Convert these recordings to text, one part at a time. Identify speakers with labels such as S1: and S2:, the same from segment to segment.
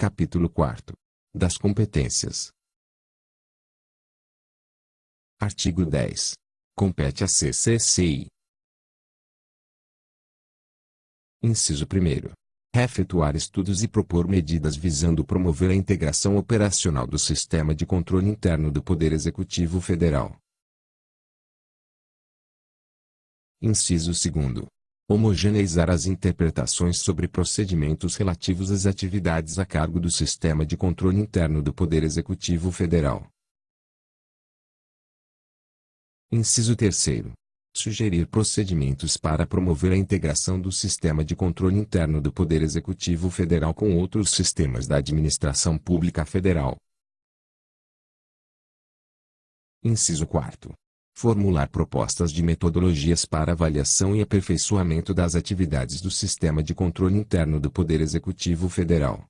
S1: Capítulo 4. Das competências. Artigo 10. Compete à CCCI. Inciso 1º. Efetuar estudos e propor medidas visando promover a integração operacional do Sistema de Controle Interno do Poder Executivo Federal. Inciso 2º. Homogeneizar as interpretações sobre procedimentos relativos às atividades a cargo do Sistema de Controle Interno do Poder Executivo Federal. Inciso 3º. Sugerir procedimentos para promover a integração do Sistema de Controle Interno do Poder Executivo Federal com outros sistemas da Administração Pública Federal. Inciso 4º. Formular propostas de metodologias para avaliação e aperfeiçoamento das atividades do Sistema de Controle Interno do Poder Executivo Federal,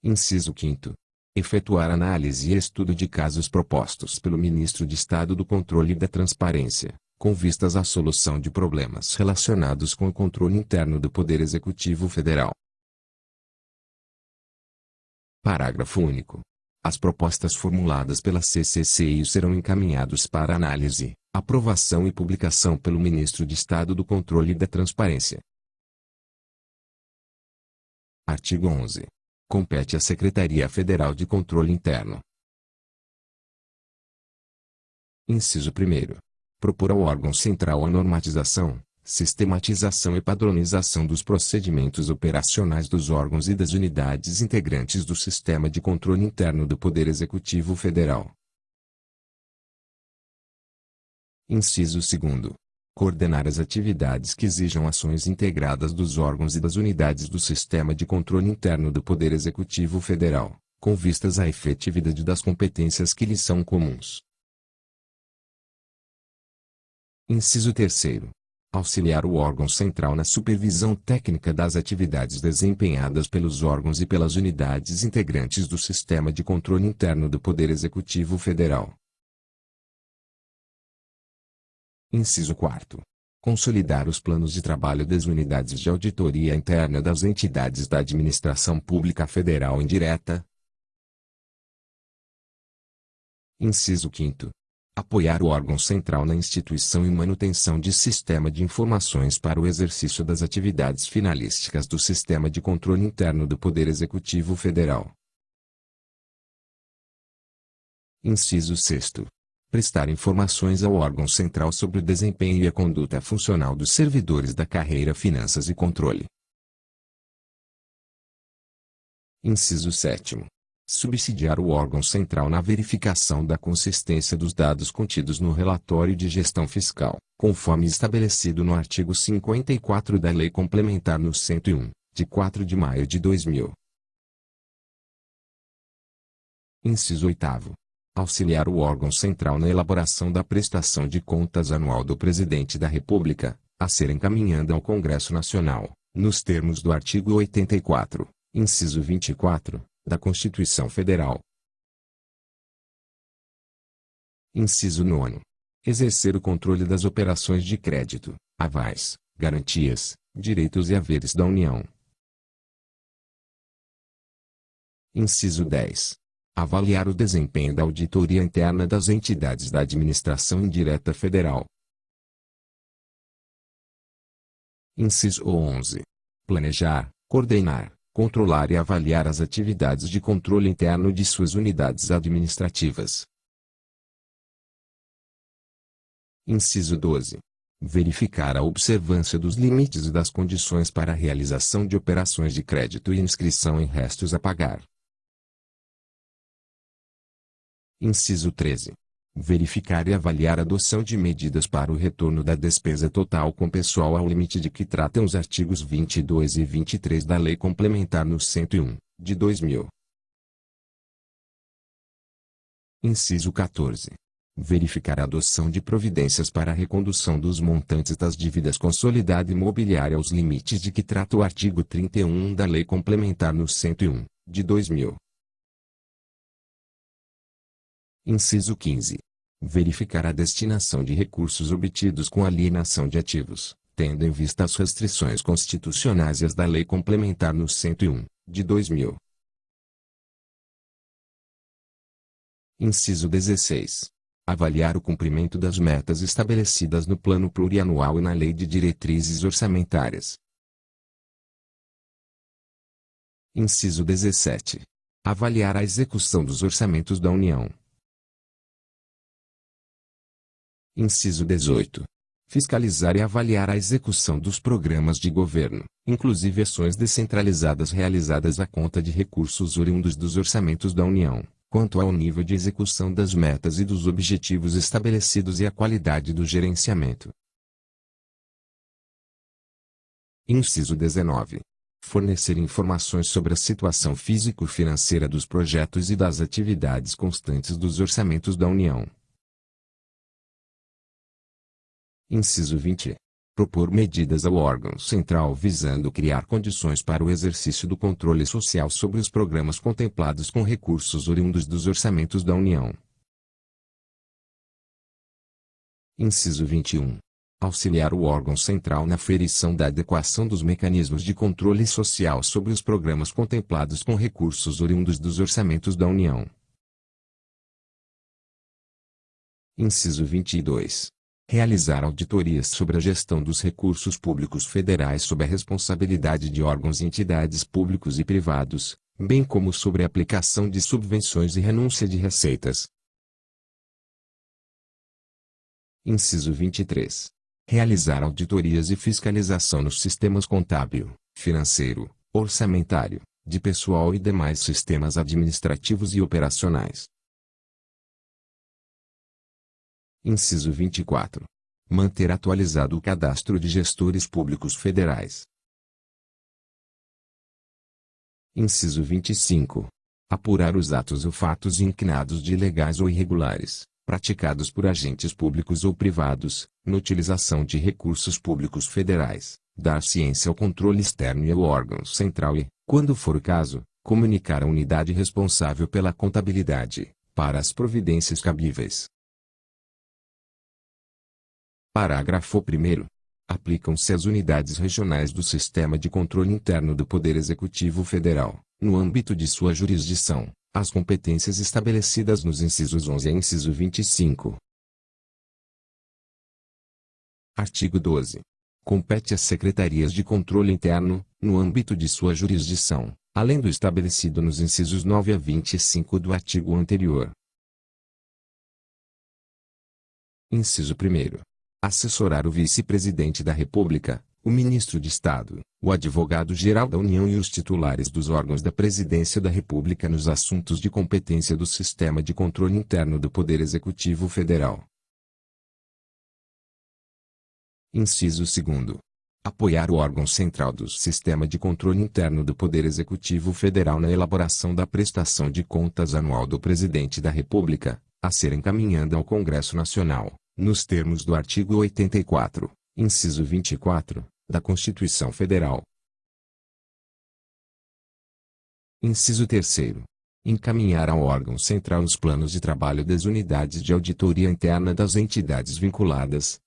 S1: Inciso 5º. Efetuar análise e estudo de casos propostos pelo Ministro de Estado do Controle e da Transparência, com vistas à solução de problemas relacionados com o controle interno do Poder Executivo Federal. Parágrafo único. As propostas formuladas pela CCCI serão encaminhadas para análise, aprovação e publicação pelo Ministro de Estado do Controle e da Transparência. Artigo 11. Compete à Secretaria Federal de Controle Interno. Inciso 1º. Propor ao órgão central a normatização, sistematização e padronização dos procedimentos operacionais dos órgãos e das unidades integrantes do Sistema de Controle Interno do Poder Executivo Federal. Inciso 2º. Coordenar as atividades que exijam ações integradas dos órgãos e das unidades do Sistema de Controle Interno do Poder Executivo Federal, com vistas à efetividade das competências que lhes são comuns. Inciso 3º. Auxiliar o órgão central na supervisão técnica das atividades desempenhadas pelos órgãos e pelas unidades integrantes do Sistema de Controle Interno do Poder Executivo Federal. Inciso 4º. Consolidar os planos de trabalho das unidades de auditoria interna das entidades da Administração Pública Federal indireta. Inciso 5º. Apoiar o órgão central na instituição e manutenção de sistema de informações para o exercício das atividades finalísticas do Sistema de Controle Interno do Poder Executivo Federal. Inciso 6º. Prestar informações ao órgão central sobre o desempenho e a conduta funcional dos servidores da carreira Finanças e Controle. Inciso 7º. Subsidiar o órgão central na verificação da consistência dos dados contidos no relatório de gestão fiscal, conforme estabelecido no artigo 54 da Lei Complementar no 101, de 4 de maio de 2000. Inciso 8º. Auxiliar o órgão central na elaboração da prestação de contas anual do Presidente da República, a ser encaminhada ao Congresso Nacional, nos termos do artigo 84, inciso 24, da Constituição Federal. Inciso 9º. Exercer o controle das operações de crédito, avais, garantias, direitos e haveres da União. Inciso 10. Avaliar o desempenho da auditoria interna das entidades da Administração Indireta Federal. Inciso 11. Planejar, coordenar, controlar e avaliar as atividades de controle interno de suas unidades administrativas. Inciso 12. Verificar a observância dos limites e das condições para a realização de operações de crédito e inscrição em restos a pagar. Inciso 13. Verificar e avaliar a adoção de medidas para o retorno da despesa total com pessoal ao limite de que tratam os artigos 22 e 23 da Lei Complementar no 101, de 2000. Inciso 14. Verificar a adoção de providências para a recondução dos montantes das dívidas consolidada imobiliária aos limites de que trata o artigo 31 da Lei Complementar no 101, de 2000. Inciso 15. Verificar a destinação de recursos obtidos com alienação de ativos, tendo em vista as restrições constitucionais e as da Lei Complementar no 101, de 2000. Inciso 16. Avaliar o cumprimento das metas estabelecidas no Plano Plurianual e na Lei de Diretrizes Orçamentárias. Inciso 17. Avaliar a execução dos orçamentos da União. Inciso 18. Fiscalizar e avaliar a execução dos programas de governo, inclusive ações descentralizadas realizadas à conta de recursos oriundos dos orçamentos da União, quanto ao nível de execução das metas e dos objetivos estabelecidos e a qualidade do gerenciamento. Inciso 19. Fornecer informações sobre a situação físico-financeira dos projetos e das atividades constantes dos orçamentos da União. Inciso 20. Propor medidas ao órgão central visando criar condições para o exercício do controle social sobre os programas contemplados com recursos oriundos dos orçamentos da União. Inciso 21. Auxiliar o órgão central na aferição da adequação dos mecanismos de controle social sobre os programas contemplados com recursos oriundos dos orçamentos da União. Inciso 22. Realizar auditorias sobre a gestão dos recursos públicos federais sob a responsabilidade de órgãos e entidades públicos e privados, bem como sobre a aplicação de subvenções e renúncia de receitas. Inciso 23. Realizar auditorias e fiscalização nos sistemas contábil, financeiro, orçamentário, de pessoal e demais sistemas administrativos e operacionais. Inciso 24. Manter atualizado o cadastro de gestores públicos federais. Inciso 25. Apurar os atos ou fatos inclinados de ilegais ou irregulares, praticados por agentes públicos ou privados, na utilização de recursos públicos federais, dar ciência ao controle externo e ao órgão central e, quando for o caso, comunicar à unidade responsável pela contabilidade, para as providências cabíveis. Parágrafo 1º. Aplicam-se às unidades regionais do Sistema de Controle Interno do Poder Executivo Federal, no âmbito de sua jurisdição, as competências estabelecidas nos incisos 11 a inciso 25. Artigo 12. Compete às secretarias de controle interno, no âmbito de sua jurisdição, além do estabelecido nos incisos 9 a 25 do artigo anterior. Inciso 1º. Assessorar o Vice-Presidente da República, o Ministro de Estado, o Advogado-Geral da União e os titulares dos órgãos da Presidência da República nos assuntos de competência do Sistema de Controle Interno do Poder Executivo Federal. Inciso 2º. Apoiar o órgão central do Sistema de Controle Interno do Poder Executivo Federal na elaboração da prestação de contas anual do Presidente da República, a ser encaminhada ao Congresso Nacional, nos termos do artigo 84, inciso 24, da Constituição Federal. Inciso 3º. Encaminhar ao órgão central os planos de trabalho das unidades de auditoria interna das entidades vinculadas.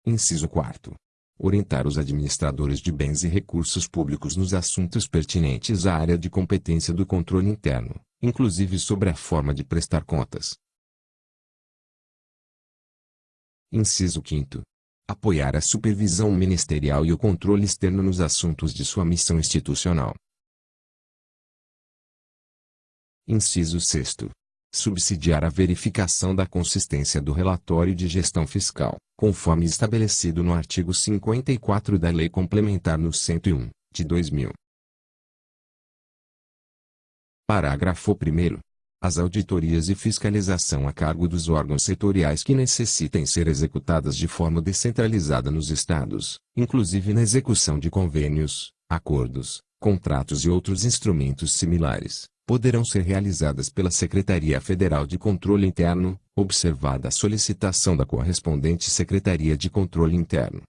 S1: Inciso 4º. Orientar os administradores de bens e recursos públicos nos assuntos pertinentes à área de competência do controle interno, inclusive sobre a forma de prestar contas. Inciso 5º. Apoiar a supervisão ministerial e o controle externo nos assuntos de sua missão institucional. Inciso 6º. Subsidiar a verificação da consistência do relatório de gestão fiscal, conforme estabelecido no artigo 54 da Lei Complementar no 101, de 2000. Parágrafo 1º. As auditorias e fiscalização a cargo dos órgãos setoriais que necessitem ser executadas de forma descentralizada nos estados, inclusive na execução de convênios, acordos, contratos e outros instrumentos similares, poderão ser realizadas pela Secretaria Federal de Controle Interno, observada a solicitação da correspondente Secretaria de Controle Interno.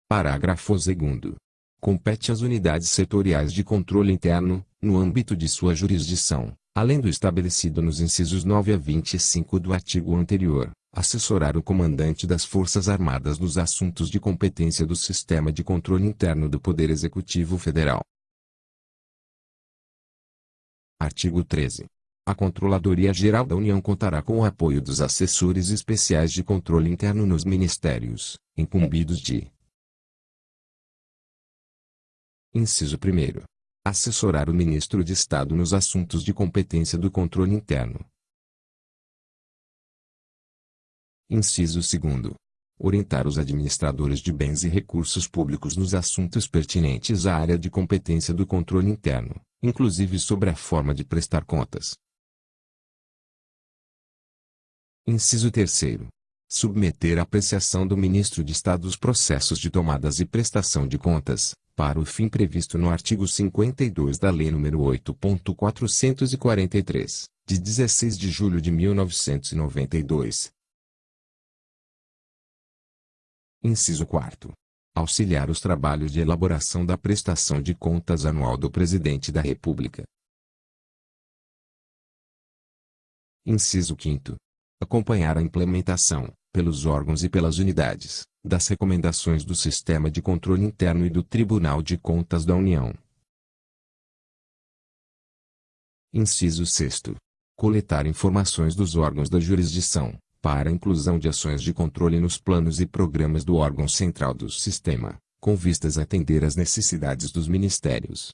S1: Parágrafo 2º. Compete às unidades setoriais de controle interno, no âmbito de sua jurisdição, além do estabelecido nos incisos 9 a 25 do artigo anterior, assessorar o comandante das Forças Armadas nos assuntos de competência do Sistema de Controle Interno do Poder Executivo Federal. Artigo 13. A Controladoria Geral da União contará com o apoio dos assessores especiais de controle interno nos ministérios, incumbidos de: Inciso 1º. Assessorar o Ministro de Estado nos assuntos de competência do controle interno. Inciso 2º. Orientar os administradores de bens e recursos públicos nos assuntos pertinentes à área de competência do controle interno, inclusive sobre a forma de prestar contas. Inciso 3º. Submeter à apreciação do Ministro de Estado os processos de tomadas e prestação de contas, para o fim previsto no artigo 52 da Lei nº 8.443, de 16 de julho de 1992. Inciso 4º. Auxiliar os trabalhos de elaboração da prestação de contas anual do Presidente da República. Inciso 5º. Acompanhar a implementação, pelos órgãos e pelas unidades, das recomendações do Sistema de Controle Interno e do Tribunal de Contas da União. Inciso 6º. Coletar informações dos órgãos da jurisdição, para a inclusão de ações de controle nos planos e programas do órgão central do sistema, com vistas a atender às necessidades dos ministérios.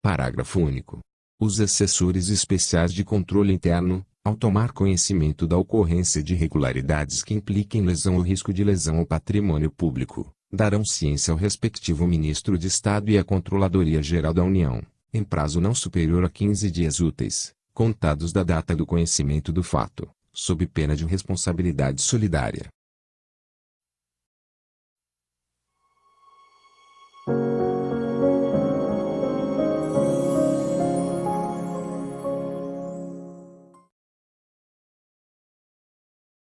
S1: Parágrafo único. Os assessores especiais de controle interno, ao tomar conhecimento da ocorrência de irregularidades que impliquem lesão ou risco de lesão ao patrimônio público, darão ciência ao respectivo Ministro de Estado e à Controladoria Geral da União, em prazo não superior a 15 dias úteis, contados da data do conhecimento do fato, sob pena de responsabilidade solidária.